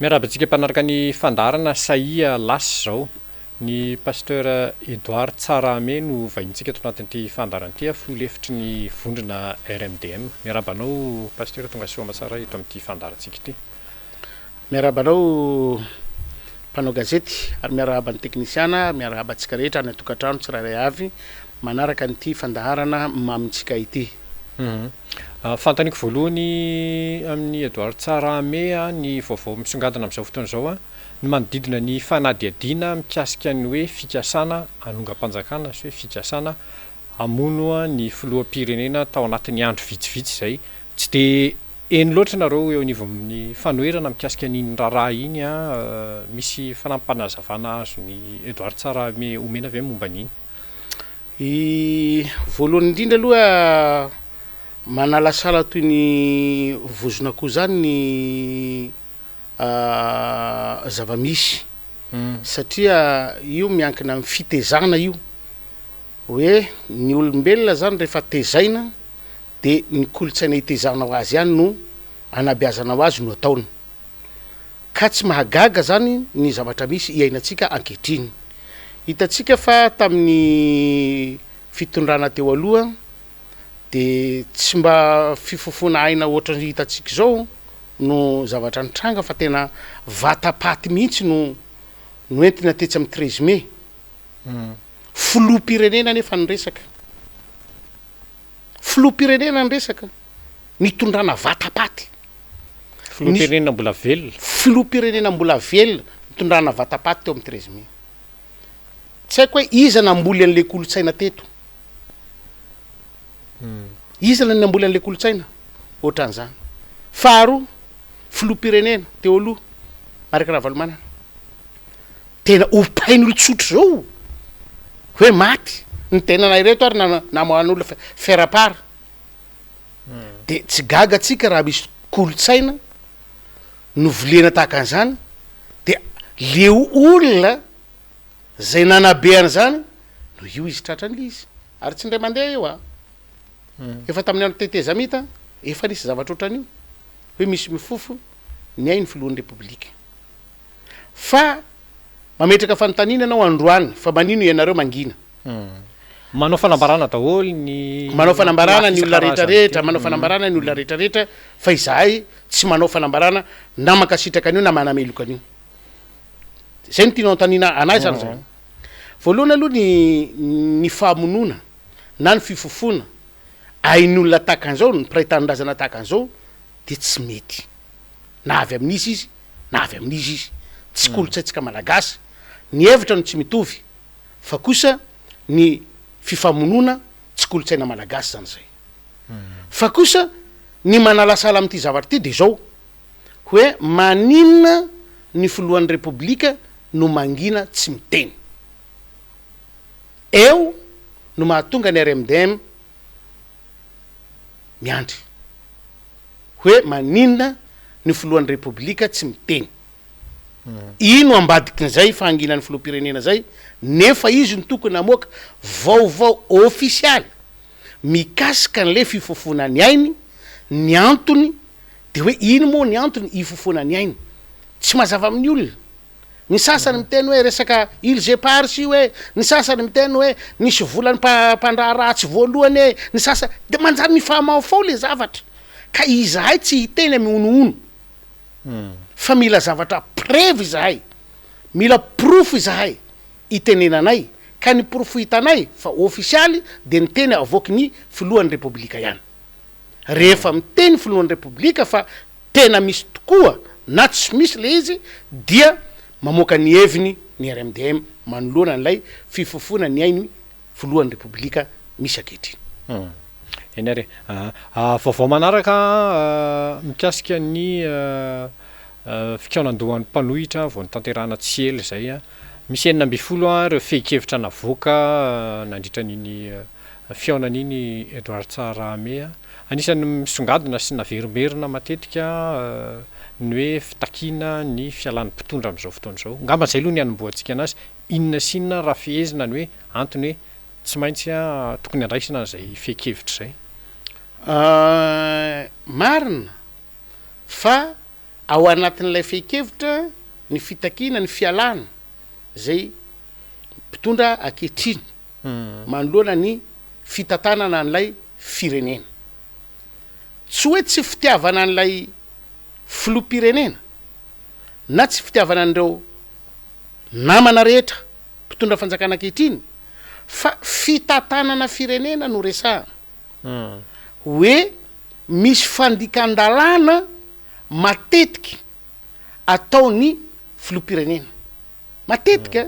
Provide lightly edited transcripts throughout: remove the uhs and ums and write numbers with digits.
Miarabantsika mpanaraka ny fandarana Sahia Lasa Izao ny pasteur EDOUARD TSARAHAME no vahintsika eto anatin'ity fandarana ity FILOHA ny vondrona RMDM. Miarabanao pasteur tonga soa matsara eto amin'ity fandarantsika ity. Miarabanao mpanao gazety ary miaraban'ny teknisiana, miarabantsika rehetra ny tokantrano tsirairay avy manaraka an'ity fandaharana mamintsika ity. Fantaniko voalohany amin'ny EDOUARD TSARAHAME ny vaovao misongadina amin'izao fotoana izao ny manodidina ny fanadihadiana mikasika ny hoe fikasana anongam-panjakana sy hoe fikasana hamono ny filoham-pirenena tao anatin'ny andro vitsivitsy izay tsy dia eny loatra nareo eo anivon'ny amin'ny fanoherana mikasika n'iny raharaha iny misy fanampanazavana azo ny EDOUARD TSARAHAME omena avy momba an'iny. Voalohany indrindra aloha manala sala toy ny vozona koa zany ny zavamisy satria io miankina amin'ny fitezana io hoe ny olombelona zany rehefa tezaina de ny kolotsaina hitezanao azy ihany no anabeazanao azy no ataony ka tsy mahagaga zany ny zavatra misy iainantsika ankehitriny. Hitatsika fa tamin'ny fitondrana teo aloha de tsy mba fifofona aina ohatra ny hitatsika zao no zavatra nitranga fa tena vatapaty mihitsy no entina tetsy amin'ny 13 mai. Filoham-pirenena nefa nyresaka. Filoham-pirenena nyresaka. Nitondrana vatapaty. Filoham-pirenena mbola velona. Filoham-pirenena mbola velona nitondrana vatapaty teo amin'ny 13 mai. Tsy haiko hoe iza namboly an'le kolotsaina teto. Iza la namboly an'le kolotsaina ohatran'izany. Faharoa filoham-pirenena teo aloha maraka ravalomana tena opain'olo tsotro zao hoe maty ny tenanay reto ary namohan'olo ferapara de tsy gaga atsika raha misy kolotsaina no volena tahaka an'izany de leo olona zay nanabeany zany no io izy tratrany izy ary tsy ndray mandeha eo efa tamin'ny andro tetezamita efa nisy zavatra ohatran'io hoe misy mifofo ny ainy filohan'ny repoblika fa mametraka fanontaniana anao androany fa manino ianareo mangina manao fanambarana daholo ny manao fanambarana ny olona rehetrarehetra manao fanambarana ny olona rehetrarehetra fa izahay tsy manao fanambarana na mankasitraka an'io na manameloka an'io zay ny tianao antaniana anazy zany zay. Voalohany aloha ny fahamonona na ny fifofona ain'olona tahaka an'izao ny mpiray-tanindrazana tahaka an'izao de tsy mety na avy amin'izy izy na avy amin'izy izy tsy kolotsaintsika malagasy ny hevitra no tsy mitovy fa kosa ny fifamonona tsy kolotsaina malagasy zany zay fa kosa ny manalasala amin'ity zavatra ity de zao hoe maninona ny filohan'ny repoblika no mangina tsy miteny eo no mahatonga ny RMDM miandry hoe maninona ny filohan'ny repoblika tsy miteny ino ambadikin'izay fahanginan'ny filoham-pirenena zay nefa izy ny tokony amoaka vaovao ofisialy mikasika n'le fifofona ny ainy ny antony de hoe ino moa ny antony ifofona ny ainy tsy mazava amin'ny olona. Ny sasany miteny hoe resaka ilgepar sy hoe ny sasany miteny hoe nisy volany mpandraha ratsy voalohany ny sasany de manjary mifahamaofao le zavatra ka izahay tsy hiteny amionono fa mila zavatra preuve izahay mila profo izahay itenenanay ka ny profo hitanay fa ofisialy de niteny avoky ny filohan'ny repoblika ihany rehefa miteny filohan'ny repoblika fa tena misy tokoa na tsy misy le izy dia mamoaka ny heviny ny RMDM manoloana n'ilay fifofona ny ainy filohan'ny repoblika misy ankehitriny. Eny ary vaovao manaraka mikasika ny fikaonan-dohan'ny mpanohitra vao nitanterahana tsy ela zay misy 9 reo fehi-kevitra navoaka nandritra n'iny fiaonan'iny EDOUARD TSARAHAME anisan'ny misongadina sy naverimberina matetika ny hoe fitakiana ny fialan'ny mpitondra amin'izao fotoana izao ngamba zay aloha ny anomboantsika anazy inona sinona raha fehezina ny hoe antony hoe tsy maintsy tokony andraisana zay fehi-kevitra zay. Marina fa ao anatin'ilay feikevitra ny fitakina ny fialana zay mpitondra akehitriny manoloana ny fitantanana an'ilay firenena tsy hoe tsy fitiavana an'ilay filoham-pirenena na tsy fitiavana an'ireo namana rehetra mpitondra fanjakana akehitriny fa fitantanana firenena no resahana hoe misy fandikan-dalàna matetiky ataony filoham-pirenena matetika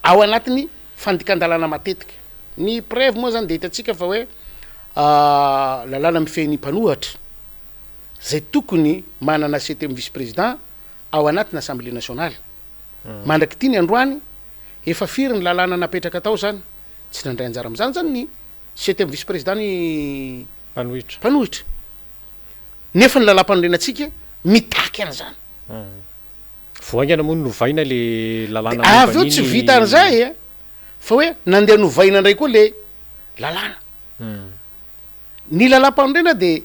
ao anatin'ny fandikan-dalàna matetika ny preuve moa zany de hitatsika fa hoe lalàna mifehy mpanohatra zay tokony manana 7e vice président ao anatin'ny assemblée nationale mandraky ty ny androany efa firy ny lalàna napetraka atao zany tsy nandray anjara am'zany zany ny 7e vice président ny mpanohitra nefa ny lalam-panorenantsika mitaky an'zany voaingana moa novaina le lalàna avy eo tsy vita an'izay a fa hoe nandeha novaina ndray koa le lalàna ny lalam-panorena de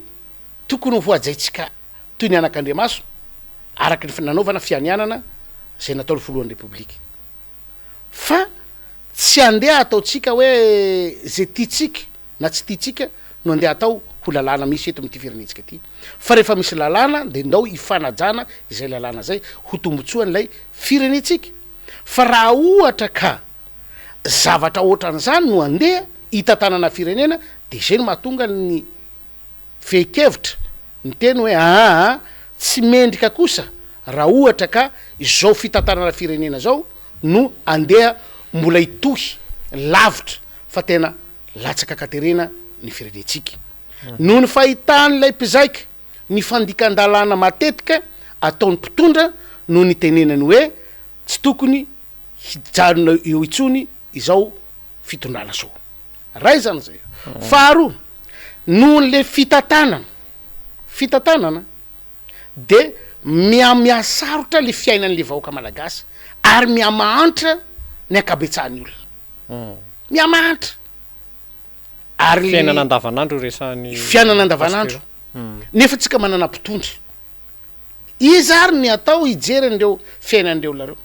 tokony ho voajaitsika toy ny anak'Andriamaso araky ny nanaovana fianianana zay natao ny foloan'ny repoblika fa tsy andeha ataotsika hoe zay tiatsika na tsy tiatsika no andeha atao ho lalàna misy eto am'ty firenentsika ty fa rehefa misy lalàna de ndao ifanajana izay lalàna zay ho tombotsoan'ilay firenentsika fa raha ohatra ka zavatra ohatran'izany no andeha hitantanana firenena de zay no mahatonga ny feikevitra ny teny hoe tsy mendrika kosa raha ohatra ka izao fitantanana firenena zao no andeha mbola hitohy lavitra fa tena latsaka katerena ny firenentsika noho ny fahitan'ilay mpizaika ny fandikan-dalàna matetika ataony mpitondra noho ny tenenany hoe tsy tokony hijanona eo itsony izao fitondrana soa ray zany zay faharoa noho n'le fitantanana de miamiasarotra le fiainan'le vahoaka malagasy ary miamahantra ny akabetsahany olona miamahantra ary fiainana andavanandro resahany fiainana andavanandro nefa tsika manana mpitondra izy ary ny atao hijery an'ireo fiainan'ireo lareo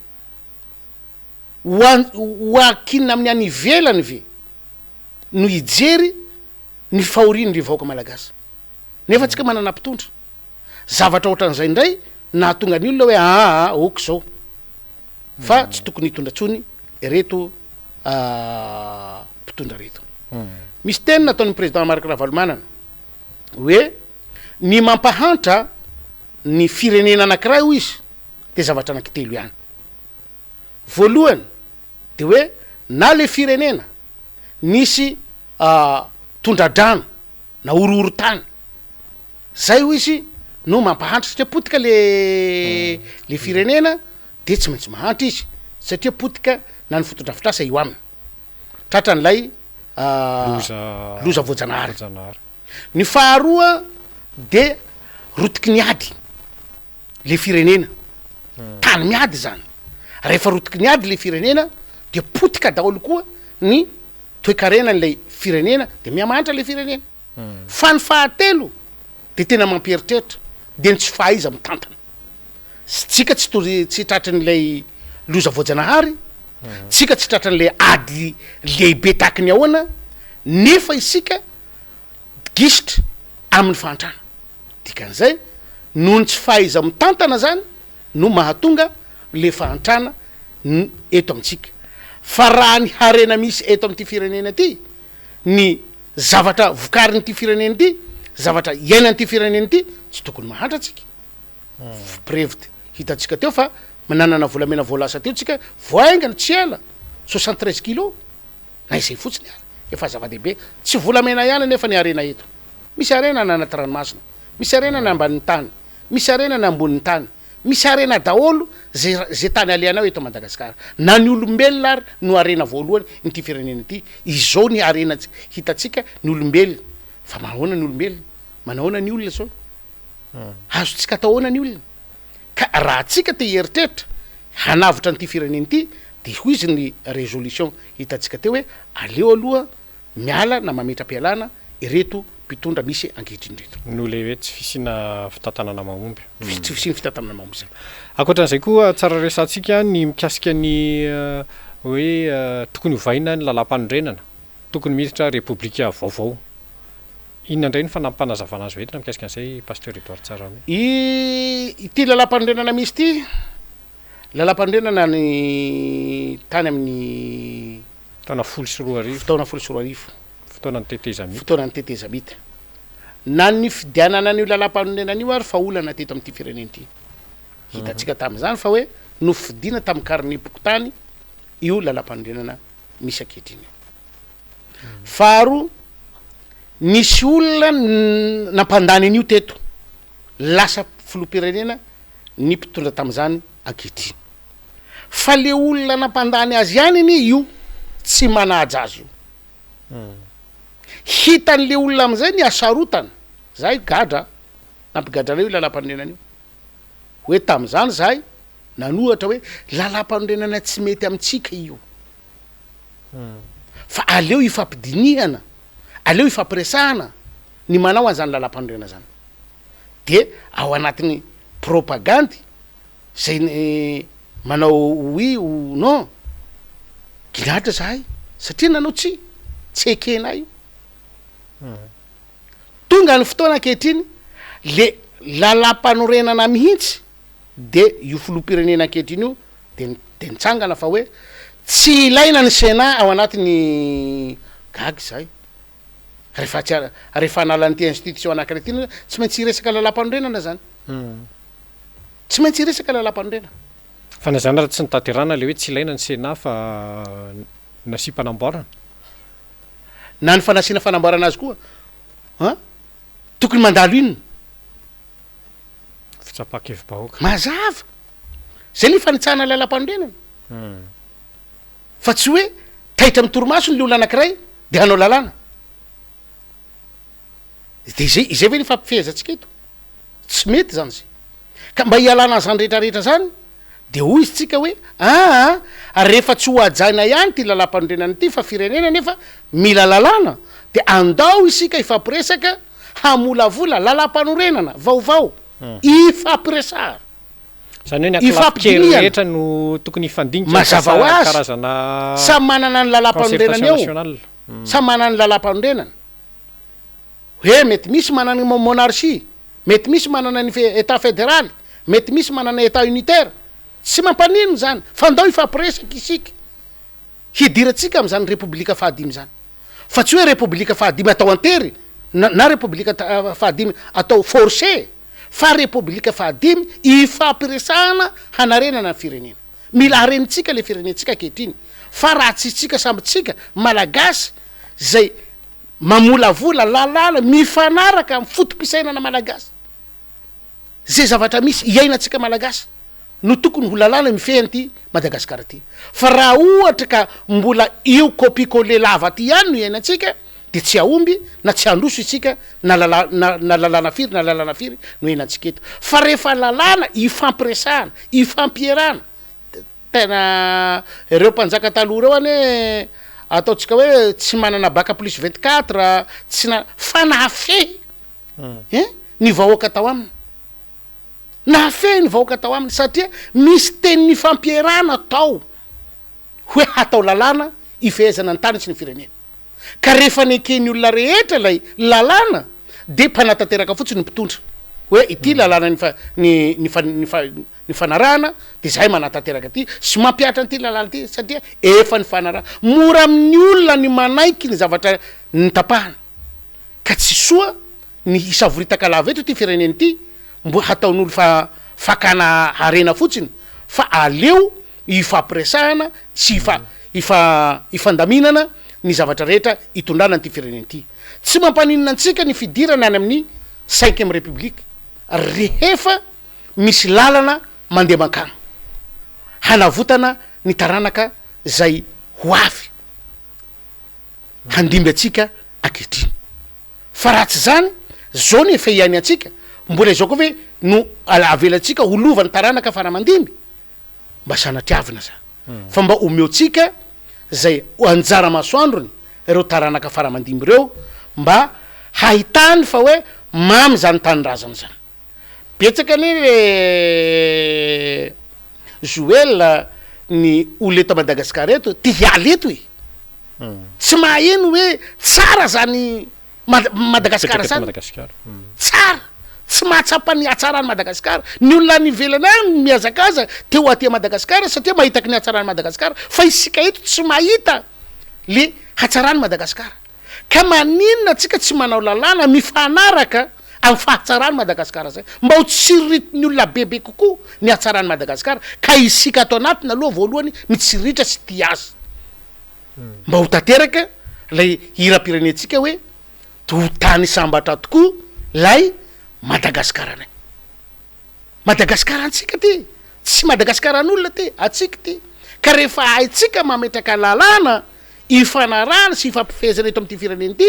hoakinina amin'ny any ivelany ve no hijery ny fahorian'le vahoaka malagasy nefa tsika manana mpitondra zavatra ohatran'izay ndray nahatonga ny olona hoe oko zao fa tsy tokony hitondratsony reto mpitondra reto misy teny nataon'ny président Marc Ravalomanana hoe ny mampahantra ny firenena anankiray ho izy de zavatra anankitelo ihany voalohany de hoe na le firenena nisy tondradrano na orohoro-tany zay ho izy no mampahantra satria potika le firenena de tsy maintsy mahantra izy satria potika na ny fotondrafitrasa io aminy tratran'ilay loza voajanahary ny faharoa de rotiky ny ady le firenena tany miady zany rehefa rotiky ny ady le firenena de potika daholo koa ny toe-karena n'ilay firenena de miamahantra le firenena fa ny fahatelo de tena mampieritreritra de ny tsy fahaiza mitantana tsika tsy tratran'ilay loza voajanahary tsika tsy tratran'lay ady lehibe taky ny ahoana nefa isika gisitra amin'ny fahantrana dikan'izay noho ny tsy fahaiza mitantana zany no mahatonga le fahantrana eto amitsika fa raha ny harena misy eto am'ty firenena ty ny zavatra vokarin'ty firenena ty zavatra iainan'ty firenena ty tsy tokony mahantra tsika preuve hitatsika teo fa mananana volamena voalasa teo tsika voaingana tsy ela 73 kilo na izay fotsiny ary efa zava-dehibe tsy volamena ihany nefa ny arena eto misy arena na anaty ranomasina misy arena na ambanin'ny tany misy arena na ambonin'ny tany misy arena daholo zay tany aleanao eto Madagasikara na ny olombelona ary no arena voalohany nyty firenena ty izao ny arena hitatsika ny olombelona fa mahoana ny olombelona manahoana ny olona zao azo tsika atahoana ny olona ka raha tsika te heritreritra hanavitra nyty firenena ty de ho izy ny résolution hitatsika teo hoe aleo aloha miala na mametra-pialana ireto mpitondra misy ankehitriny reto no le hoe tsy fisina fitantanana mahomby tsy fisiny fitantanana mahomby zay ankoatran'izay koa tsara resantsika ny mikasika ny hoe tokony hovaina ny lalam-panondrenana tokony miditra repoblika vaovao inona indray ny fanampanazavana azy hoentina mikasika an'izay pasteur Edouard Tsarahame ity lalam-panondrenana misy ity lalam-panondrenana ny tany amin'ny taona 14 fotoana 14 fotoana ny tetezamita fotoana ny tetezamita na ny fidianana an'io lalam-panondrenana io ary fa olana teto amin'ity firenena ity hitantsika tamin'izany fa hoe no fidiana tamin'ny karne pokotany io lalam-panondrenana misy ankehitriny faharo nisy olona nampandany an'io teto lasa filoham-pirenena ny mpitondra tamin'izany ankehitriny fa le olona nampandany azy ihany iny io tsy manaja azy io hitan'le olona am'izay ny asarotana zay gadra nampigadrana io lalam-panondrenana io hoe tamin'izany zahay nanohatra hoe lalam-panondrenana tsy mety amintsika io fa aleo ifampidinihana aleo ifampiresahana ny manao an'izany lalam-panondrenana zany de ao anatin'ny propagandy zay manao oui ou non ginahatra zahay satria nanao tsy ekena io tonga ny fotoana ankehitriny le lalam-panorenana mihitsy de io filoham-pirenena ankehitriny io de nitsangana fa hoe tsy ilaina ny sena ao anatiny gagy zay rehefa analan'ity institution anankiray ty tsy maintsy iresaka lalam-panorenana zany tsy maintsy iresaka lalam-panorenana fa na zany raha tsy nitaterana le hoe tsy ilaina ny sena fa nasiam-panamboarana na ny fanasiana fanamboarana azy koa tokony mandalo inona fitsapakevim-bahoaka mazava zay le fanitsahana lalam-panorenana fa tsy hoe taitra amin'ny toromasony le olo anankiray de hanao lalàna de izay ve ny fampifezatsika eto tsy mety zany zay ka mba hialana zany rehetrarehetra zany de hoy izy tsika hoe rehefa tsy ho ajaina ihany ty lalam-panondrenana ity fa firenena nefa mila lalàna de andao isika ifampiresaka hamolavola lalam-panorenana vaovao ifampiresahana zany hoe ny aklafikery rehetra no tokony ifandinitra mazava ho azy karazana samy manana ny lalam-panondrenana eo samy manana ny lalam-panondrenana hoe mety misy manana monarchie mety misy manana ny état fédéral mety misy manana état unitaire tsy mampanino zany fa ndao ifampiresaka isika hidiratsika am'zany repoblika fahadimy zany fa tsy hoe repoblika fahadimy atao antery na repoblika fahadimy atao forcé fa repoblika fahadimy ifampiresahana hanarenana ny firenena mila harenitsika le firenentsika ankehitriny fa raha tsitsika sambytsika malagasy zay mamolavola lalàna mifanaraka amin'ny fotom-pisainana malagasy zay zavatra misy iainatsika malagasy no tokony ho lalàna mifehany ty madagasikara ty fa raha ohatra ka mbola io copie-coller lava ty ihany no iainatsika de tsy aomby na tsy androso itsika na lalàna firy no iainatsika eto fa rehefa lalàna ifampiresahana ifampierana tena ireo mpanjaka taloha reo any hoe ataotsika hoe tsy manana baka plus 24 tsy fa nahafehy ny vahoaka tao aminy nahafehy ny vahoaka tao aminy satria misy tenyny fampierana tao hoe hatao lalàna ifehezana ny tany tsy ny firenena ka rehefa nekeny olona rehetra lay lalàna de mpanatanteraka fotsiny ny mpitondra hoe ity lalàna ny fanarahana de zahay manatanteraka ty sy mampiatra nyty lalàna ty satria efa ny fanarahana mora amin'ny olona ny manaiky ny zavatra ny tapahana ka tsy soa ny isavoritaka lava eto ty fireneny ty mbo hataon'olo fakana arena fotsiny fa aleo ifampiresahana sy ifandaminana ny zavatra rehetra itondrana nyty fireneny ty tsy mampaninona antsika ny fidirana any amin'ny 5e république rehefa misy lalana mandeha mankagna hanavotana ny taranaka zay ho avy handimby atsika ankehitriny fa raha tsy zany zao ny efa ihany atsika mbola izao koa hoe no avelatsika holova ny taranaka faramandimby mba sanatriavina za fa mba omeotsika zay anjara masoandrony ireo taranaka faramandimby reo mba haitany fa hoe mamy zany tanyrazana zany betsaka ny Joel ny olo eto Madagasikara eto tia hialy eto tsy maheno hoe tsara zany Madagasikara zany tsara tsy mahatsapa ny hatsarany Madagasikara ny olona ny velana miazakaza teo aty Madagasikara satria mahitaky ny hatsarany Madagasikara fa isika eto tsy mahita le hatsarany Madagasikara ka maninona atsika tsy manao lalàna mifanaraka amin'ny fahatsarany Madagasikara zay mba ho tsiritiny olona bebe kokoa ny hatsarany Madagasikara ka isika ato anatiny aloha voalohany mitsiritra sy tia azy mba ho tanteraka lay hira-pirenentsika hoe to tany sambatra tokoa lay Madagasikara nay Madagasikara antsika ty tsy Madagaskaran'olona ty atsika ty ka rehefa haitsika mametraka lalàna ifanarana sy ifampifezana eto amin'ity fireneny ty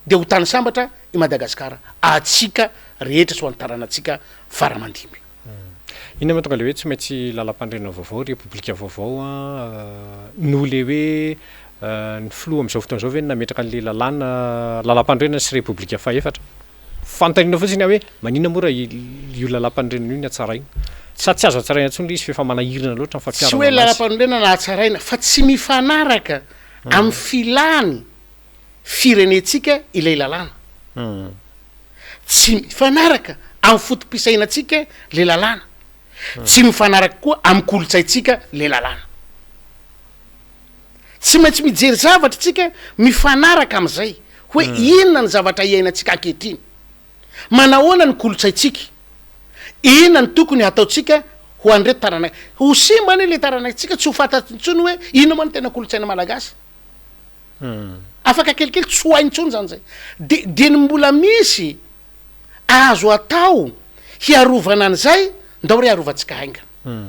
de ho tany sambatra i Madagasikara atsika rehetra so antaranantsika faramandimy ina mahatonga le hoe tsy maintsy lalam-pandrenana vaovao republika vaovao no le hoe ny filoha am'izao fotoana zao ve nametraka an'le lalàna lalam-pandrenana sy republika faefatra fanontaniana fotsiny hoe manina mora io lalam-pandrenana io ny hatsaraina sa tsy azo hatsaraina ntsony le izy fefa manahirana loatra ny tsy hoe lalam-pandrenana na hatsaraina fa tsy mifanaraka amin'ny filany firenentsika ilay lalàna tsy mifanaraka amin'ny fotom-pisainatsika le lalàna tsy mifanaraka koa amin'ny kolotsaitsika le lalàna tsy maintsy mijery zavatra tsika mifanaraka am'izay hoe inona ny zavatra iainantsika ankehitriny manahoana ny kolotsaitsika inona ny tokony ataotsika ho andreto taranaka ho simbany le taranakitsika tsy ho fantatsiny hoe inona moa ny tena kolotsaina malagasy afaka kelikely tsy ho haintsony zany zay de ny mbola misy azo atao hiarovana an'izay ndao re arovantsika haingana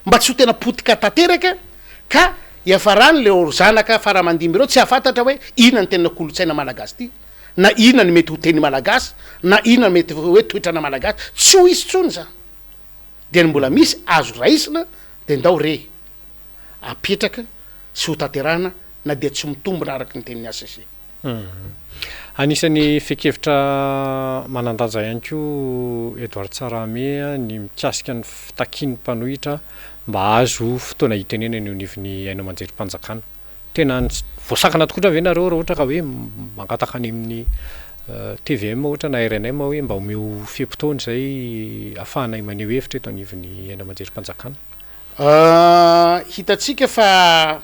mba tsy ho tena potika tanteraka ka iafarany le zanaka faramandimy ireo tsy hafantatra hoe inona ny tena kolotsaina malagasy ty na inona ny mety ho teny malagasy na inona mety hoe toetrana malagasy tsy ho isy tsony zany de ny mbola misy azo raisina de ndao re apetraka sy ho tanterana na dia tsy mitombona araky ny teniny asa sy anisan'ny fekevitra manandaja ihany ko EDOUARD TSARAHAME ny mikasika ny fitakiany mpanohitra mba azo fotoana hitenena ny oniviny aina manjery mpanjakana tena voasakana tokotra ve nareo raha ohatra ka hoe mangataka any amin'ny TVM ohatra na RNM hoe mba omeo fepotony zay afahanay maneho hevitra eto aniviny aina manjery mpanjakana hitatsika fa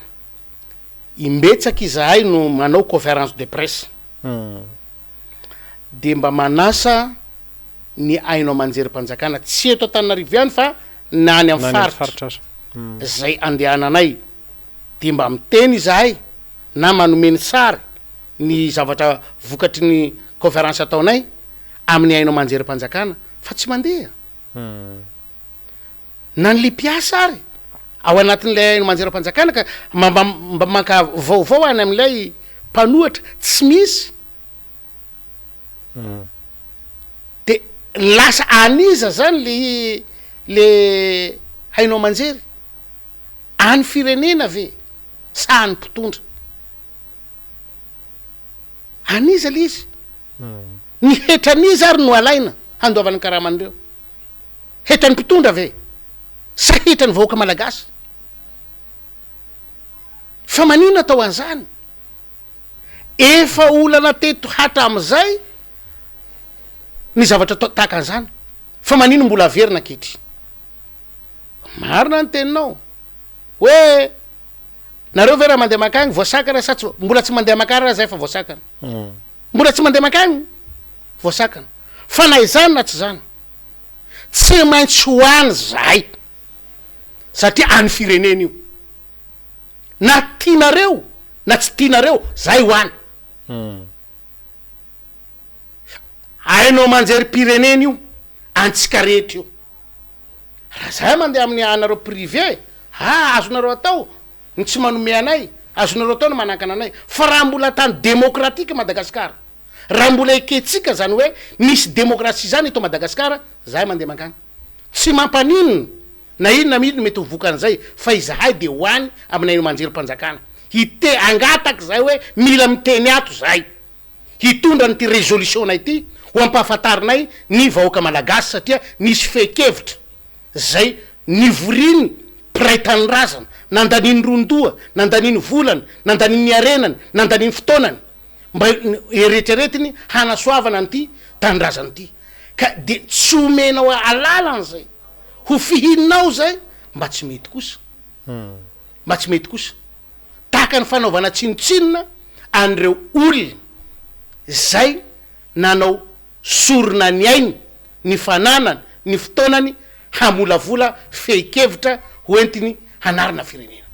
imbetsaka izahay no manao conférence de presse de mba manasa ny ainao manjery mpanjakana tsy eto Antananarivo ihany fa nany amin'ny faritra zay andehananay de mba miteny izahay na manomeny sary ny zavatra vokatry ny conférence ataonay amin'ny ainao manjery mpanjakana fa tsy mandeha na ny le mpiasa ary ao anatin'lay ainao manjery mpanjakana ka mba maka vaovao any amin'ilay mpanohatra tsy misy de lasa aniza zany le hainao manjery any firenena ve sa any mpitondra aniza le izy ny hetraniza ary no alaina handoavany karahamanireo hetrany mpitondra ve sa hetrany vahoaka malagasy fa manina atao an'izany efa olana teto hatra am'izay ny zavatra tahaka an'izany fa manino mbola averina ketry marina ny teninao hoe nareo ve raha mandeha makagny voasakana sa tsy mbola tsy mandeha makany raha zay fa voasakana mbola tsy mandeha makagny voasakana fa na izany na tsy zany tsy maintsy ho any zay satria any firenena io na tianareo na tsy tianareo zay ho any ainao manjery pirenena io antsika rehetra io raha zay mandeha amin'ny anareo privé azonareo atao ny tsy manome anay azonareo atao ny manakana anay fa raha mbola tany demokratika Madagasikara raha mbola eketsika zany hoe misy demokrasia zany eto Madagasikara zahay mandeha makany tsy mampaninona na inona mihitsy mety ho vokan'izay fa izahay de hoany amin'ny ainao manjery mpanjakana hite angataka zay hoe mila miteny ato zay hitondra nyty résolution-nay ty ho ampahafatarinay ny vahoaka malagasy satria nisy fekevitra zay nivoriny piraitan'ny razana nandaniny rondoa nandaniny volana nandaniny arenany nandaniny fotoanany mba eretreretiny hanasoavana nyty tanindrazany ty ka de tsy omenao alalany zay ho fihininao zay mba tsy mety kosa mba tsy mety kosa tahaka ny fanaovana tsinotsinona an'ireo olona zay nanao sorona ny ainy ny fananany ny fotoanany hamolavola feikevitra hoentiny hanarina firenena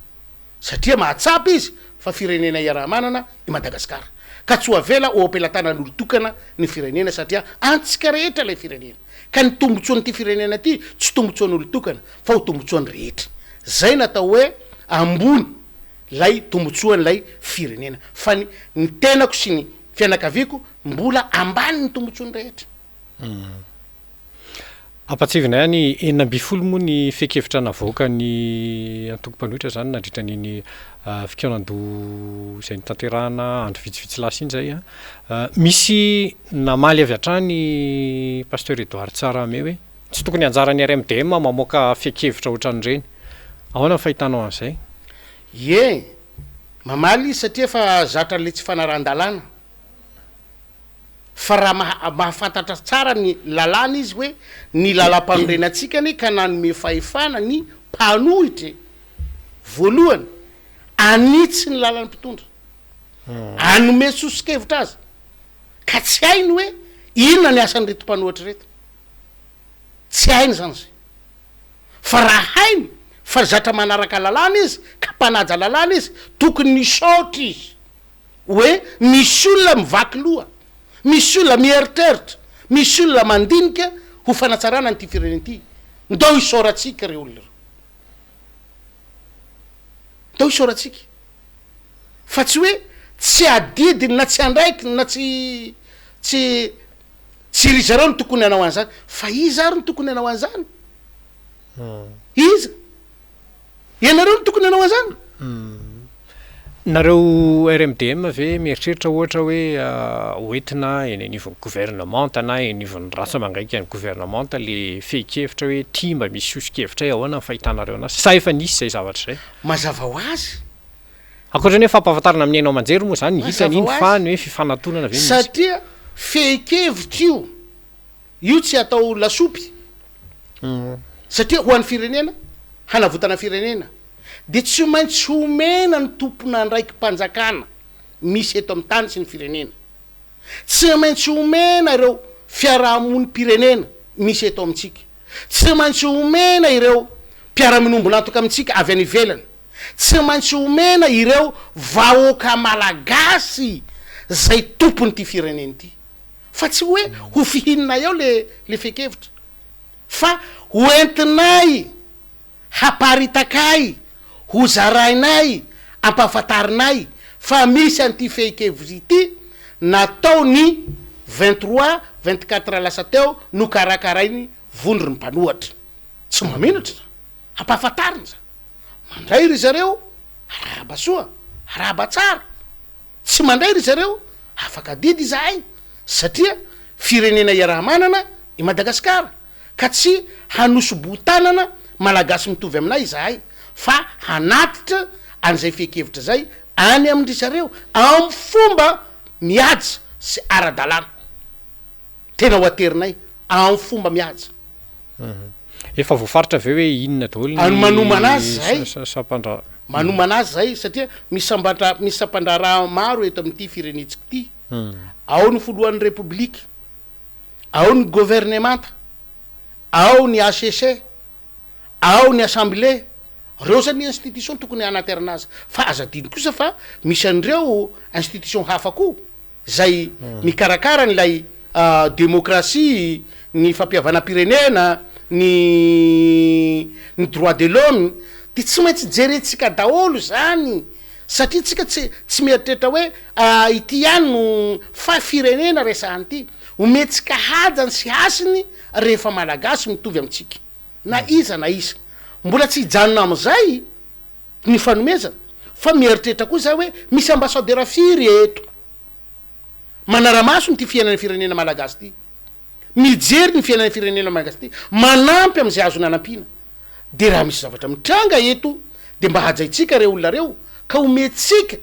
satria mahatsapy izy fa firenena iaraha-manana i Madagasikara ka tsy hoavela ho ampelantanan'olo tokana ny firenena satria antsika rehetra lay firenena ka ny tombotsoany ty firenena ty tsy tombotsoan'olo tokana fa ho tombotsoany rehetra zay natao hoe ambony lay tombotsoany lay firenena fa ny tenako sy ny fianakaviako mbola ambany ny tombotsoany rehetra ampatsivinay any 9 moa ny fekevitra navoaka ny antoko-panohitra zany nandritra niny fikaonan-do zay nitanterahana andro vitsivitsy lasa iny zay misy namaly avy hatrany pasteur EDOUARD TSARAHAME hoe tsy tokony anjarany RMDM mamoaka fekevitra ohatran'ireny ahoana ny fahitanao an'izay ye mamaly satria fa zatra le tsy fanarahan-dalàna fa raha mahafantatra tsara ny lalàna izy hoe ny lalam-panorenatsikany ka nanome fahefana ny mpanohitry voalohany anitsy ny lalàny mpitondra anome sosikevitra azy ka tsy hainy hoe inona ny asan'ny reto mpanohitra reto tsy hainy zany zay fa raha hainy fa zatra manaraka lalàna izy ka mpanaja lalàna izy tokony nisaotra izy hoe misy olona mivaky loha misy olona mieritreritra misy olona mandinika ho fanatsarana nyty firenena ty ndao isaoratsika re olona reo ndao isaoratsika fa tsy hoe tsy adidiny na tsy andraiky na tsy ry zareo ny tokony anao an'izany fa iza ary ny tokony anao an'izany iza ianareo ny tokony anao an'izany nareo RMDM ve mieritreritra ohatra hoe hoentina eny anivon'ny gouvernemanta na anivon'ny rasa mangaika ny gouvernemanta le feikevitra hoe tia mba misy sosikevitra ahoana ny fahitanareo anazy sa efa nisy zay zavatra zay mazava ho azy akoatrany hoe fampahafantarana amin'ny ainao manjery moa zany hitany iny fa ny hoe fifanantonana ve satria feikevitra io tsy atao lasopy satria ho an'ny firenena hanavotana firenena de tsy maintsy homena ny tompona ndraiky mpanjakana misy eto amin'ny tany sy ny firenena tsy maintsy homena ireo fiarahamony pirenena misy eto amintsika tsy maintsy homena ireo mpiaraminombo nantoka amintsika avy any ivelany tsy maintsy homena ireo vahoaka malagasy zay tompony ty firenena ty fa tsy hoe ho fihinana eo le fekevitra fa hoentinay haparitakay ho zarainay ampahafatarinay fa misy an'ty feikevitra ity natao ny 23-24 lasa teo no karakarainy vondro ny mpanohatra tsy maminatra ampahafatarina za mandray ry zareo arahaba soa arahaba tsara tsy mandray ry zareo afaka didy izahay satria firenena iaraha-manana i Madagasikara ka tsy hanosobotanana malagasy mitovy aminay izahay fa hanatitra an'izay fekevitra zay any amindry zareo amin'ny fomba mihaja sy ara-dalàna tena ho aterinay amin'ny fomba mihaja efa voafaritra aveo hoe inona daholo any manomana azy zay sapandra manomana azy zay satria misy sampandraraha maro eto amin'ity firenetsika ty ao ny folohan'ny republika ao ny gouvernemanta ao ny ACC ao ny assemblée reo zany institution tokony anaterana azy fa azadiny kosa fa misy an'ireo institution hafa koa zay mikarakara nylay démocratie ny fampiavana-pirenena ny droit de l'homme de tsy maintsy jerentsika daholo zany satria tsika tsy mieritreritra hoe ity ihany no fa firenena resahany ty ometsika hajany sy hasiny rehefa malagasy mitovy amintsika na iza na iza mbola tsy hijanona am'izay ny fanomezana fa mieritreritra koa zay hoe misy ambassadeur firy eto manaramaso ny ty fiainan'ny firenena malagasy ty, mijery ny fiainan'ny firenena malagasy ty, manampy am'izay azo nanampiana. De raha misy zavatra mitranga eto de mba hajaitsika reo olona reo ka ometsika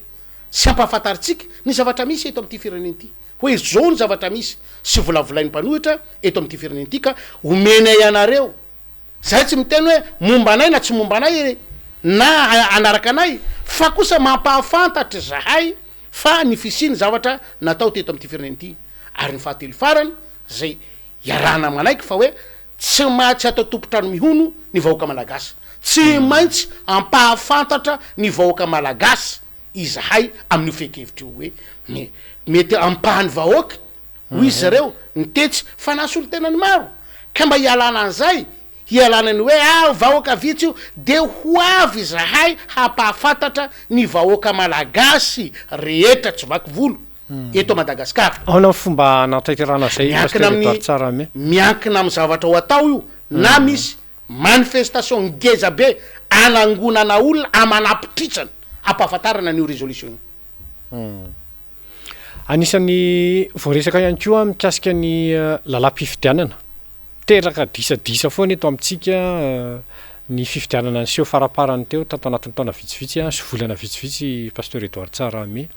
sy ampahafantaritsika ny zavatra misy eto am'ty firenena ty, hoe zao ny zavatra misy sy volavolain'ny mpanohitra eto am'ty firenena ty ka omenay anareo. Zay tsy miteny hoe momba anay na tsy momba anay na anaraka anay, fa kosa mampahafantatra zahay fa ny fisiny zavatra natao teto am'ty firenena ty. Ary ny fahatelo farany zay iarana manaiky fa hoe tsy matsy atao tompotrano mihono ny vahoaka malagasy, tsy maintsy ampahafantatra ny vahoaka malagasy izahay amin'io fekevitra io hoe mety ampahany vahoaka hoy izy zareo ny tetsy fa nasolo tena ny maro ka mba hialana an'izay, hialana ny hoe vahoaka vitsy io de ho avy zahay hampahafantatra ny vahoaka malagasy rehetra tsy vaky volo eto Madagasikara. Aona fomba anatraiterana zay tsarame miankina amin'ny zavatra ho atao io na misy manifestation ngeza be anangonana olona amanapitritsana ampahafantarana an'io résolution io. Anisan'ny voaresaka ihany koa mikasika ny lalam-pifidianana, teraka disadisa foana eto amintsika ny fifidianana ny seho faraparany teo tato anatin'ny taona vitsivitsy sy volana vitsivitsy pasteur Edouard Tsarahame.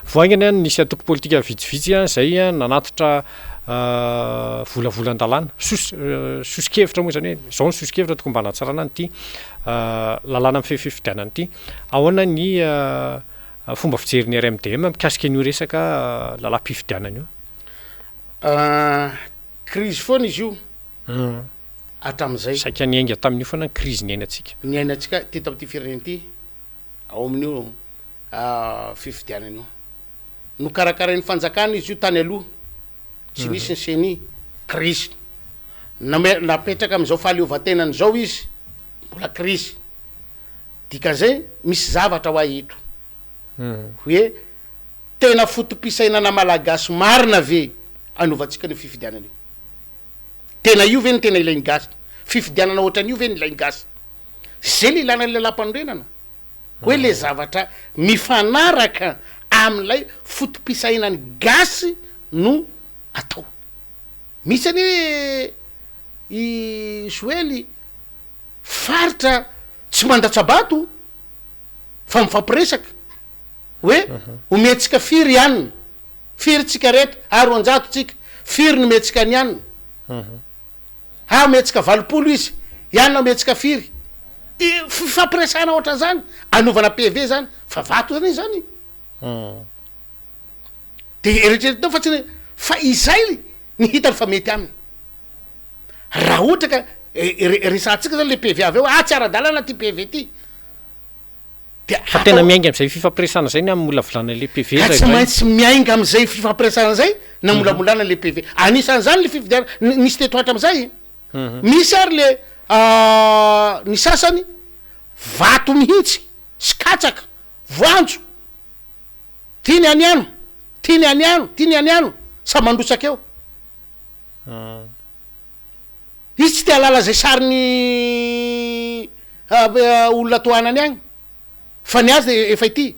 Voaingany nisy atoko politika vitsivitsy zay nanatitra volavolan-dalàna sosikevitra moa zany hoe zao ny sosikevitra toko mba hanatsarana nyty lalàna amin'ny fifidianana ity. Ahoana ny fomba fijerin'ny RMDM mikasika an'io resaka lalam-pifidianana io? Crise foana izy io atram'izay saika niainga tamin'io foana crise niainatsika teto am'ty firenena ty ao amin'io fifidianana io no karakarain'ny fanjakana izy io tany aloha tsy nisy ny seny crise napetraka am'izao fahaleovan-tenany zao izy mbola crise dikan'izay misy zavatra ho aeto hoe tena fotopisainana malagasy marina ve anovantsika ny fifidianana io, tena io ve ny tena ilainy gasy, fifidianana ohatran'io ve ny ilainy gasy, zay le ilana le lampanorenana hoe le zavatra mifanaraka am'ilay fotopisainany gasy no atao. Misy any i Joely faritra tsy mandatsabato fa mifampiresaka hoe ometsika firy ianina, firy tsika reto roanjato tsika, firy no metsika ny ianina, metsika 20 izy ianina metsika firy, fifampiresana ohatra zany anovana PV zany fa vato zany zany de eritreritao fa tsy fa izay ny hitany fa mety aminy raha ohatra ka resantsika zany le PV avy eo tsy ara-dalana ty PV ty fa tena miainga am'izay fifampiresana zay ny am'mola volana le PV zay, tsy maintsy miainga am'izay fifampiresana zay na molamolana le PV. Anisan'izany le fifidiana nisy teto hatram'izay misy ary le ny sasany vato mihitsy sy katsaka voanjo tiany aniano tiany aniano tiany aniano sa mandrosaka eo izy tsy te alala zay sariny olona toanany agny fa ny azy efa ity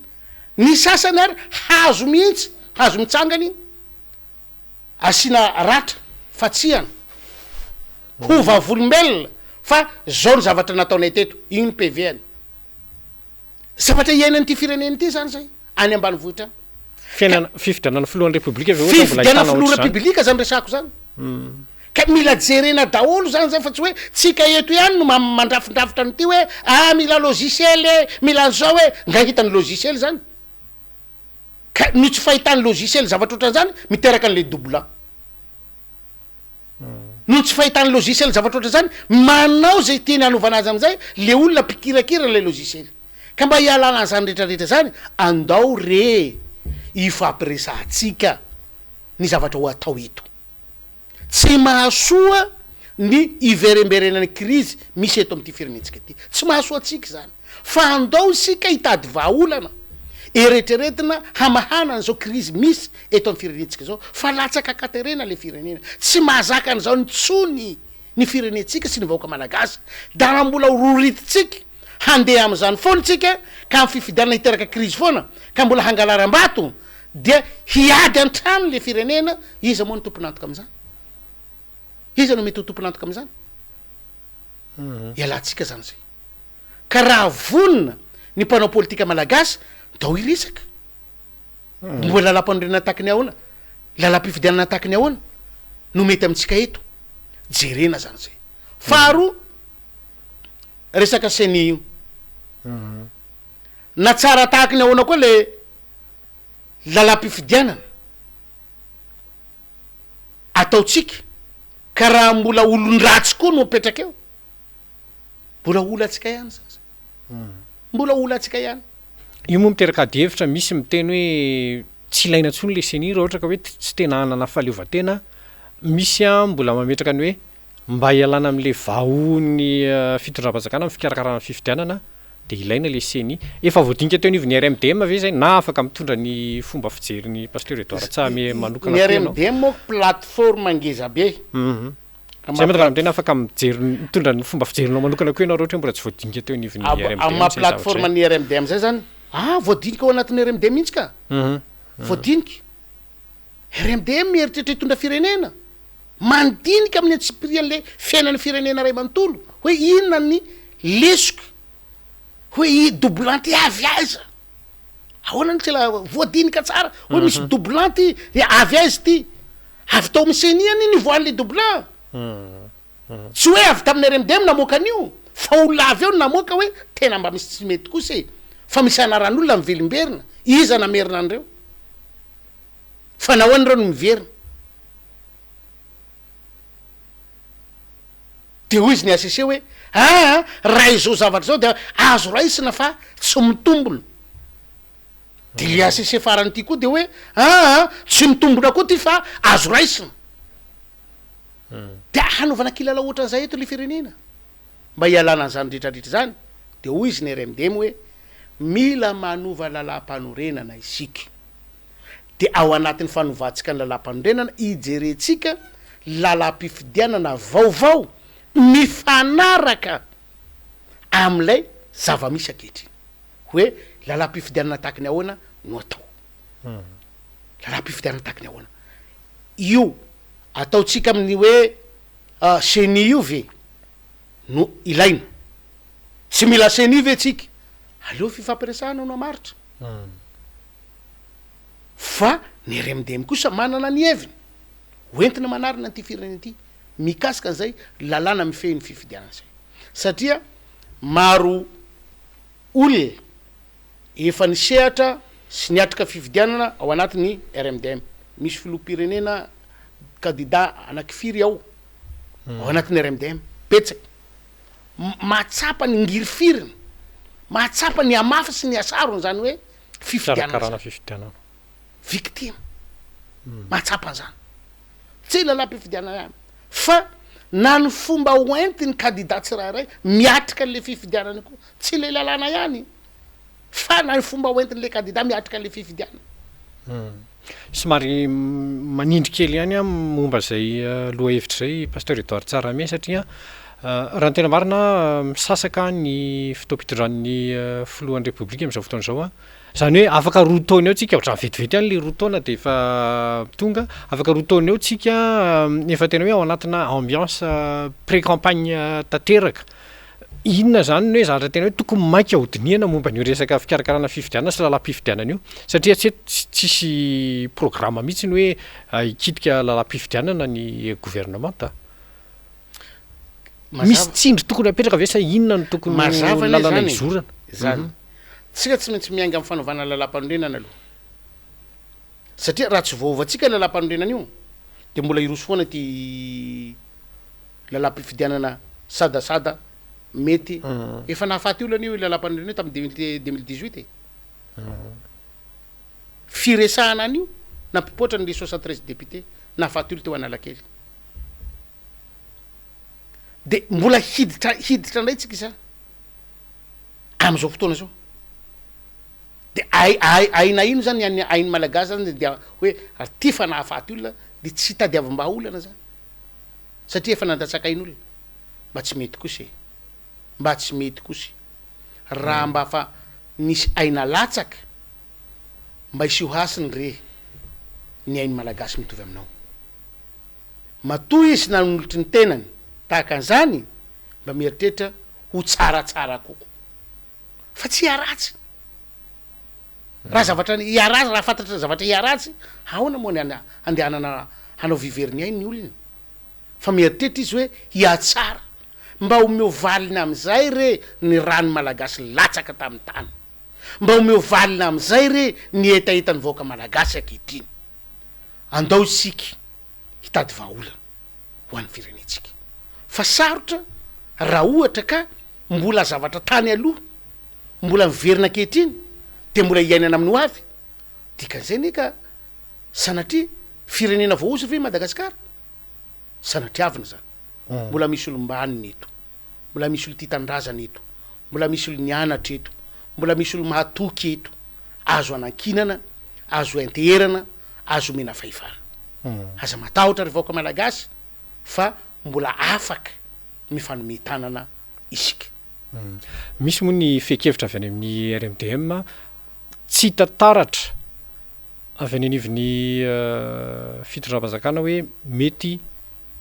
ny sasany ary hazo mihitsy hazo mitsangany asina ratra fatsiana ho vavolombelona fa zao ny zavatra nataonay teto igny ny PV-any zavatra iainany ty fireneny ty zany zay any ambanivohitra fifidianana filohan'ny republika fifidiana filoha republika zany resako zany ka mila jerena daholo zany zay fa tsy hoe tsika eto ihany no mandrafindrafitra n'ity hoe mila logiciel mila an'zao hoe ngahitany logiciel zany ka ny tsy fahitany logiciel zavatra ohatran'zany miteraka an'le doublant no tsy fahitany logiciel zavatra ohatran'zany manao zay tiany anovana azy am'izay le olona mpikirakira le logiciel ka mba hialana zany rehetrarehetra zany andao re ifampiresantsika ny zavatra ho atao eto tsy mahasoa ny iveremberenany crise misy eto am'ty firenentsika ty tsy mahasoa atsika zany fa andao sika hitady vahaolana eretreretina hamahana an'izao crise misy eto am'ny firenentsika zao fa latsaka katerena le firenena tsy mahazaka an'izao ny tsony ny firenentsika sy ny vahoaka malagasy da raha mbola rorititsika handeha am'izany foana tsika ka amin'ny fifidianana hiteraka crise foana ka mbola hangalaram-bato dia hiady an-trano le firenena iza moa ny tomponantoka am'izany iza no mety ho tomponantoka am'izany ialantsika zany zay ka raha vonina ny mpanao politika malagasy dao iresaka mbo lalam-panorenana takiny ahoana lalam-pifidianana takiny ahoana no mety amintsika eto jerena zany zay faharoa resaka seni io na tsara tahakiny ahoana koa le lalam-pifidianana ataotsika ka raha mbola olon-dratsy koa no mipetraka eo mbola ola atsika ihany zany zay mbola ola atsika ihany io moa miteraka ady hevitra misy miteny hoe tsy ilaina ntsony le seni raha ohatra ka hoe tsy tena anana fahaleovantena misy a mbola mametraka ny hoe mba hialana am'le vahony fitondram-panjakana amin'ny fikarakarana fifidianana de ilaina le seni efa voadinika teo anivon'ny RMDM ve zay na afaka mitondra ny fomba fijery ny pasteur Edouard Tsahame manokana ny RMDM moa plateforme ngeza be zay mahatonga tena afaka mijery mitondra ny fomba fijerinao manokana koa ianao raha ohatra hoe mbola tsy voadinika teo anivon'ny RMDM ama plateforme ny RMDM zay zany voadinika ao anatin'ny RMDM mihitsy ka voadinika RMDM mieritreritra hitondra firenena mandinika amin'ny antsipirian'le fiainan'ny firenena ray manontolo hoe inona ny lesoko hoe doublante avy aiza ahoana ny tsela voadinika tsara hoe misy doublante avy aiza ty avy tao miseniany ny voan'le doublant tsy hoe avy tamin'ny RMDM namoaka an'io fa olona avy eo namoaka hoe tena mba misy tsy mety kosa fa misy anaran'olona mivelimberina iza namerina an'ireo fa nahoan'ireo no miverina de hoy izy ny asese hoe raha izao zavatra zao de azo raisina fa tsy mitombona de le asese farany ty koa de hoe tsy mitombona koa ty fa azo raisina de hanaovana kilala ohatra an'izay eto le firenena mba hialana an'izany rehetrarehetra zany de hoy izy ny RMDM hoe mila manova lalam-panorenana isika de ao anatin'ny fanovantsika ny lalam-panorenana ijerentsika lalam-pifidianana vaovao mifanaraka am'ilay zava-misy akehitriny hoe lalam-pifidianana takiny ahoana no atao lalam-pifidianana takiny ahoana io ataotsika amin'ny hoe seni io ve no ilaina tsy mila seni ve tsika aleo fifampiresahana no amaritra fa ny RMDM kosa manana ny heviny hoentina manarina an'ity firenena ity mikasika an'izay lalàna mifehy ny fifidianana zay satria maro olona efa nisehatra sy niatrika fifidianana ao anatin'ny RMDM misy filoham-pirenena candidat anakifiry ao anatin'ny RMDM petsaka mahatsapa ny ngirifirina mahatsapa ny amafa sy ny asarony zany hoe fifidianana victime mahatsapa an'izany tsy lalam-pifidianana fa na ny fomba hoenty ny candidat tsirairay miatrika an'le fifidianana koa tsy le lalàna ihany fa na ny fomba hoentin'le candidat miatrika an'le fifidianana somary manindry kely ihany a momba zay loha hevitra zay pasteur Edouard Tsahame satria raha ny tena marina misasaka ny fitoam-pitondran'ny filohan'ny repoblika am'izao fotoana zao a zany hoe afaka roa taona eo tsika ohatrany vetivety ihany le roa taona de efa tonga afaka roa taona eo tsika efa tena hoe ao anatina ambiance pré-campagne tanteraka inona zany ny hoe zavatra tena hoe tokony mainka ahodiniana momba n'io resaka fikarakarana fifidianana sy lalam-pifidianana io satria tsisy programme mihitsy ny hoe hikitika lalam-pifidianana ny gouvernementa misy tsindry tokony apetraka ve sa inona no tokony lalana izorana zany tsika tsy maintsy miainga amin'ny fanaovana lalam-panorenana aloha satria raha tsy voavatsika lalam-panorenana io de mbola iroso foana ty lalam-pifidianana sadasada mety efa nahafaty olana io lalam-panorenana io tamin'ny 2018 firesahana an'io nampipoatra n'le 73 député nahafaty olo teo analakely de mbola hiditra indray tsika izany am'izao fotoana zao de aina ino zany ainy malagasy zany de hoe ty fa nahafaty olona de tsy hitadiava-mba olana zany satria efa nandatsaka iny olona mba tsy mety kosy mba tsy mety kosy raha mba fa nisy aina latsaka mba isio hasiny re ny ainy malagasy mitovy aminao matoy izy nanolotry ny tenany tahaka an'izany mba mieritreritra ho tsaratsara koko fa tsy iaratsy raha zavatra iaratsy raha fantatra zavatra iaratsy ahoana moa ny andehanana hanao viveriny ainy ny olona fa mieritreritra izy hoe hiatsara mba omeo valina am'izay re ny rano malagasy latsaka tamin'ny tany mba omeo valina am'izay re ny etaeta ny vaoaka malagasy akehitriny andao isika hitady vahaolana ho an'ny firenetsika fa sarotra raha ohatra ka mbola zavatra tany aloha mbola miverina akehitriny de mbola iainana amin'ny ho avy dikan'izay nika sanatria firenena voaozy ve Madagasikara sanatria avina zany mbola misy olombaniny eto mbola misy olo titan-drazana eto mbola misy olo nianatra eto mbola misy olo mahatoky eto azo anankinana azo enterana azo mena fahefana aza matahotra ry vaoaka malagasy fa mbola afaka mifanome tanana isika misy moa ny fekevitra avy any amin'ny RMDM tsy tataratra avy any anivon'ny fitondram-panjakana hoe mety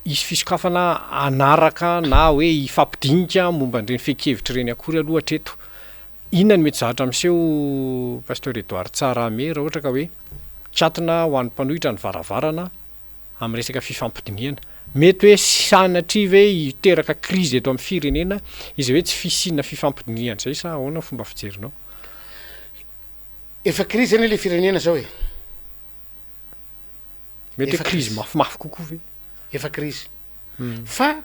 isy fisokafana anaraka na hoe ifampidinika momba an'ireny fekevitra ireny akory aloha hatreto inona ny mety zahatra amin'seho pasteur EDOUARD TSARAHAME raha ohatra ka hoe tsatina ho an'ny mpanohitra ny varavarana amin'ny resaka fifampidiniana mety hoe sanatria ve hiteraka krizy eto amin'ny firenena izay hoe tsy fisiana fifampidiniana zay sa ahoana fomba fijerinao efa krizy anie le firenena zao e mety hoe krizy mafimafy kokoa ve efa krizy fa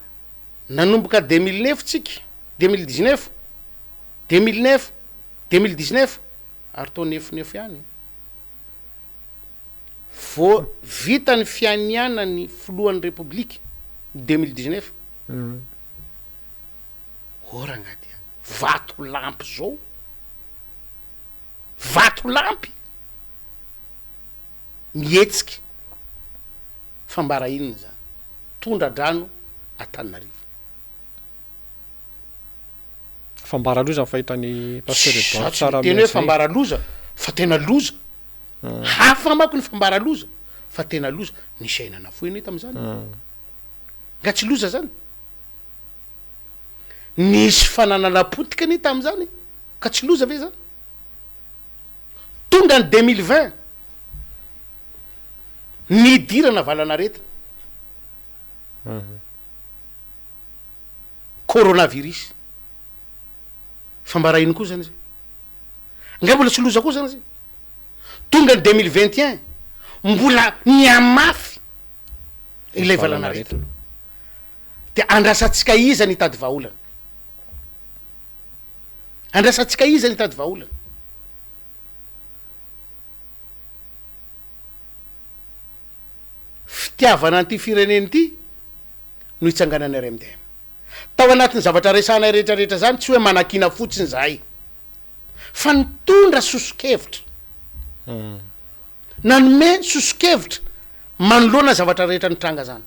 nanomboka 2009 tsika 2019 2009 2019 ary tao 99 ihany vo vitany fianiana ny filohan'ny republika 2019 oragnaty vato lampy zao vato lampy mihetsika fambara inona zany tondra-drano Antananarivo fambara loza fahitany pasteur EDOUARD TSARAHAME tena hoe fambara loza fa tena loza hafa mako ny fambara loza fa tena loza ny sainana foiny tam'izany nga tsy loza zany nisy fananana potika ny tam'izany ka tsy loza ve zany tonga ny 2020 nidirana valanaretina coronavirus fambara ino koa zany zay nga mbola tsy loza koa zany zay tonga ny 2021 mbola niamafy ilay valanaretina de andrasatsika iza ny tady vahaolana andrasatsika iza ny tady vahaolana fitiavana an'ity fireneny ity no hitsanganany RMDM tao anatin'ny zavatra resana rehetrarehetra zany tsy hoe manakina fotsiny zahay fa nitondra sosokevitra nanome sosokevitra manoloana zavatra rehetra nitranga zany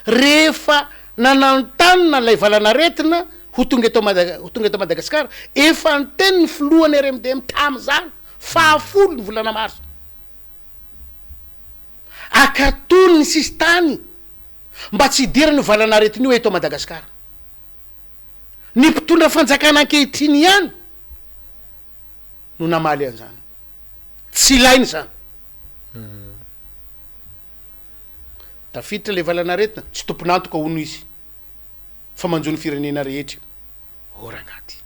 rehefa nanantanina lay valanaretina ho tonga eto Madagasikara efa niteny ny filohan'ny RMDM tam'izany fahafolo ny volana mars akatony ny sisy tany mba tsy hidirany ny valanaretiny io eto Madagasikara ny mpitondra fanjakana ankehitriny ihany no namaly an'izany tsy ilainy zany tafiditra le valanaretina tsy tomponantoka ono izy fa manjo ny firenena rehetra oragnaty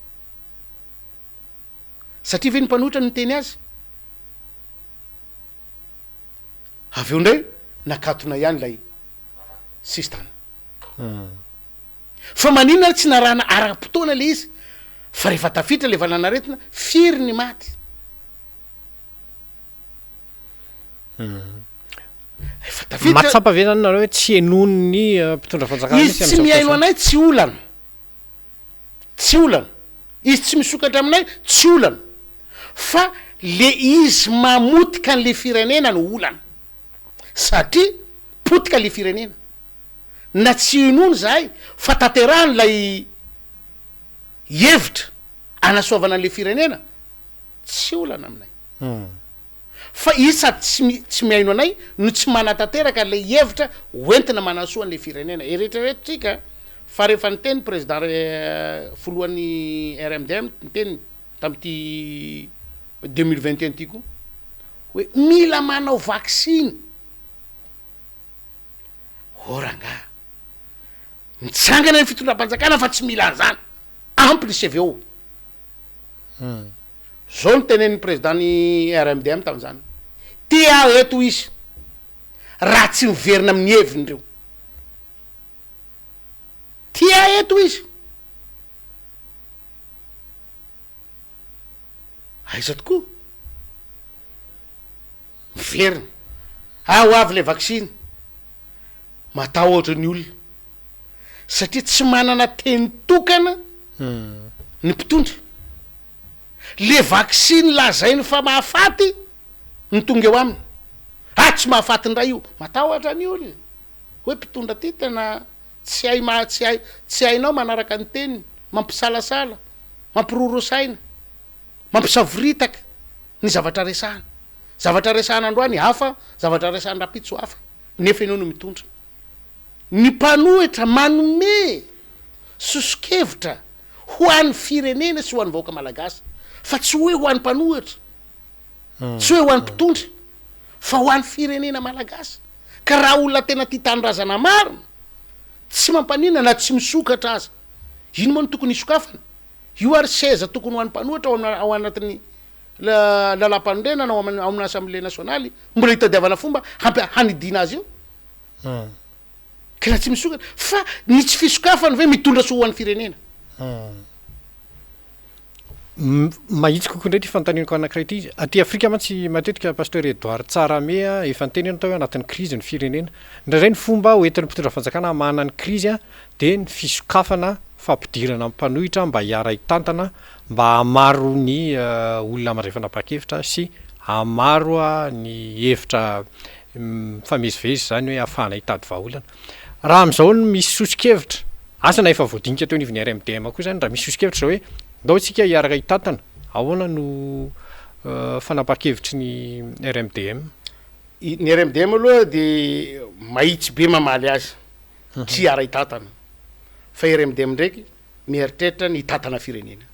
satria ve ny mpanohitra ny teny azy avy eo ndray nakatona ihany lay sistana fa maninona tsy narana ara-potoana le izy fa rehefa tafiditra le valanaretina firy ny maty efa tafiditra matsapa ve zany nareo hoe tsy enony ny mpitondra fanjakana izy tsy miaino anay tsy olana tsy olana izy tsy misokatra aminay tsy olana fa le izy mamotika an'le firenena no olana satria potika le firenena na tsy inony zahay fa tanterahany lay hevitra anasoavana an'le firenena tsy olana aminay fa isa tsy miaino anay no tsy manatanteraka le hevitra hoentina manasoan'le firenena eretraretritsika fa rehefa nyteny président folohan'ny RMDM nyteny tamity 2021 tyko hoe mila manao vaksiny oranga mitsangana ny fitondram-panjakana fa tsy mila an'izany ampy ny CVO zao ny tenen'ny président ny RMDM tamin'izany tia eto izy raha tsy miverina amin'ny heviny reo tia eto izy aiza tokoa miverina ho avy le vaksiny matao ohatra ny olona satria tsy manana teny tokana ny mpitondra le vaksiny lazainy fa mahafaty ny tonga eo aminy tsy mahafaty ny raha io matao ohatra ny olona hoe mpitondra ty tena tsy tsy hainao manaraka ny teniny mampisalasala mampirorosaina mampisavoritaka ny zavatra resahana androany hafa zavatra resahany rapitso hafa nefa ianao no mitondra ny mpanohitra manome soso-kevitra ho an'ny firenena sy ho an'ny vahoaka malagasy fa tsy hoe ho an'ny mpanohitra tsy hoe ho an'ny mpitondra fa ho an'ny firenena malagasy ka raha olona tena ty tanindrazana marina tsy mampanina na tsy misokatra aza ino moa no tokony isokafana io ary seza tokony ho an'ny mpanohitra ao anatin'ny lalam-panondrenana ao amin'ny assemblée nationaly mbola hitadiavana fomba hanidina azy io ka raha tsy misokatra fa ny tsy fisokafany ve mitondra so ho an'ny firenena mahitsy kokoa ndray ty fantaninako anankiray ty aty Afrika mantsy matetika pasteur EDOUARD TSARAHAME efa niteneny tao hoe anatin'ny krizy ny firenena ndraindray ny fomba hoentin'ny mpitondra fanjakana manana ny krizy de ny fisokafana fampidirana mpanohitra mba hiara hitantana mba hamaro ny olona marefana pakevitra sy hamaro ny hevitra famezivezy zany hoe afahana hitady vahaolana raha am'izao no misy soso-kevitra asa na efa voadinika teo anivon'ny RMDM koa zany raha misy soso-kevitra zao hoe ndao tsika hiaraka hitantana ahoana no fanapa-kevitry ny RMDM ny RMDM aloha de mahitsy be mamaly azy tsy hiara hitantana fa RMDM ndraiky mieritreritra ny hitantana firenena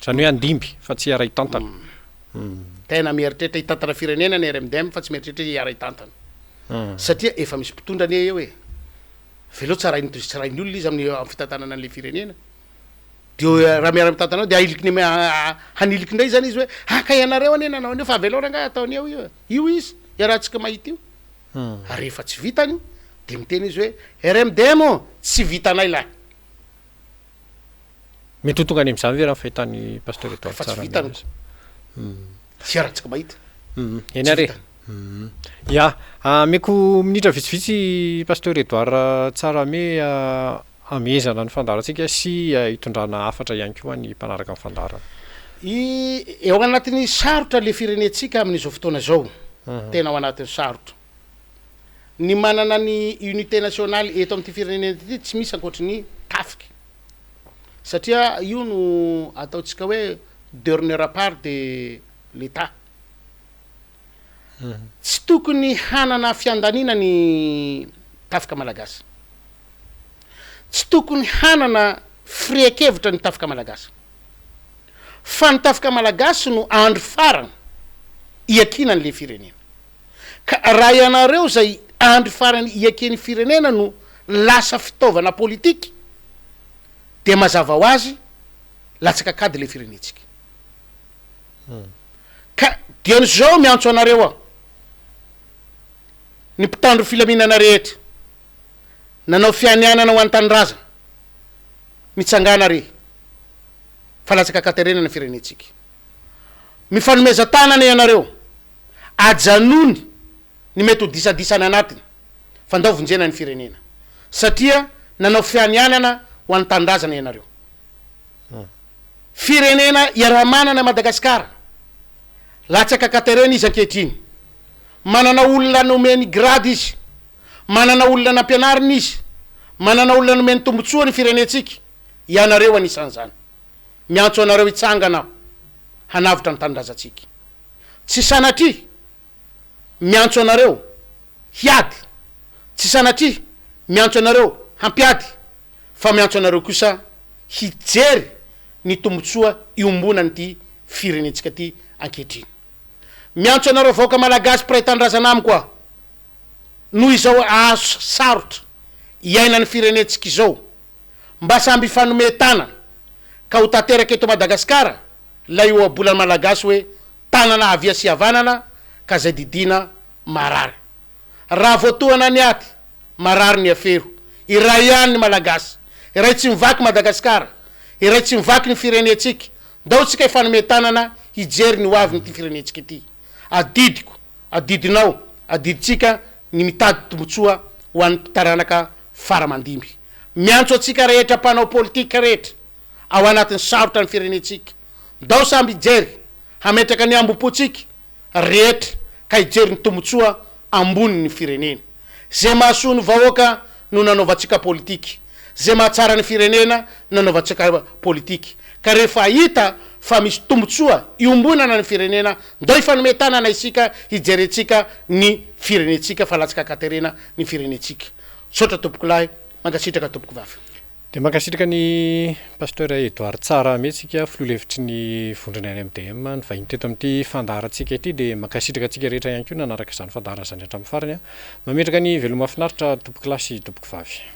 zany hoe andimby fa tsy hiara hitantana tena mieritreritra hitantana firenena ny RMDM fa tsy mieritreritra hiara hitantana satria efa misy mpitondra ny hoe velo tsy raha ny olona izy amin'ny fitantanana an'le firenena de raha miara mitantanao de ailikiny haniliky ndray zany izy hoe haka ianareo ane nanao anio fa aveloranga ataony eo io izy iarahantsika mahita io ary efa tsy vitany de miteny izy hoe RMDM tsy vitanay lahy mety tonga any am'izany ve raha fahitany pasteur EDOUARD fa tsy vitany tsy iarahantsika mahita eny are ya meko minitra vitsivitsy pasteur EDOUARD TSARAHAME amezana ny fandarantsika sy hitondrana afatra ihany koa ny mpanaraka amin'ny fandarana eo anatin'ny sarotra le firenetsika amin'izao fotoana zao tena ao anatin'ny sarotra ny manana ny unité nationale eto amin'ity firenena ty tsy misy ankoatry ny tafiky satria io no ataotsika hoe dernière part de l'état tsy tokony hanana fiandanina ny tafika malagasy tsy tokony hanana firekevitra ny tafika malagasy fa ny tafika malagasy no andro farana iakinany le firenena ka raha ianareo zay andro farany iakin'ny firenena no lasa fitaovana politika de mazava ho azy latsaka kady le firenetsika ka dian'izao miantso anareo ny mpitandro filaminana rehetra nanao fianianana ho antanindrazana mitsangana re fa latsaka katerenana firenetsika mifanomeza tanana ianareo ajanony ny mety ho disadisany anatiny fa ndao vonjena ny firenena satria nanao fianianana ho antanindrazana ianareo firenena iarahamanana Madagasikara latsaka katerena izy ankehitriny manana olona nomeny grady izy manana olona nampianariny izy manana olona nomeny tombotsoa ny firenetsika ianareo anisan'izany miantso anareo hitsangana hanavitra ny tanindrazantsika tsy sanatry miantso anareo hiady, tsy sanatry miantso anareo hampiady, fa miantso anareo kosa hijery ny tombotsoa iombonany ty firenetsika ty ankehitriny. Miantso anareo vahoaka malagasy mpiray tanindrazana amiko koa, noho izao azo sarotra iainany firenetsika izao mba samby fanometana ka ho tateraky eto Madagasikara la io abolany malagasy hoe tanana avia sy havanana ka zay didina marary. Raha voatohana ny aty marary ny afero, iray ihany ny malagasy, iray tsy mivaky Madagasikara, iray tsy mivaky ny firenetsika, ndao tsika ifanometanana hijery ny hoavy ny ty firenetsika ity. Adidiko, adidinao, adiditsika ny mitady tombotsoa ho an'ny taranaka faramandimby. Miantso atsika rehetra mpanao politika rehetra ao anatin'ny sarotra ny firenetsika, ndao samby jery hametraka ny ambopotsika rehetra ka hijery ny tombotsoa ambony ny firenena. Zay mahasoa ny vahoaka no nanaovantsika politika, zay mahatsara ny firenena nanaovantsika politika. Ka rehefa hita fa misy tombotsoa iombonana ny firenena, ndao ifanometanana isika hijeretsika ny firenetsika fa latsaka katerena ny firenetsika. Sotra tompoko lahy, mankasitraka tompoko vavy. De mankasitraka ny pasteur EDOUARD TSARAHAME tsika filoha hevitry ny vondrona RMDM ny vahiny teto amin'ity fandaharantsika ity, de mankasitraka atsika rehetra ihany koa nanaraka izany fandaharana izany hatramin'ny farany. Mametraka ny veloma mahafinaritra tompoko lahy sy tompoko vavy.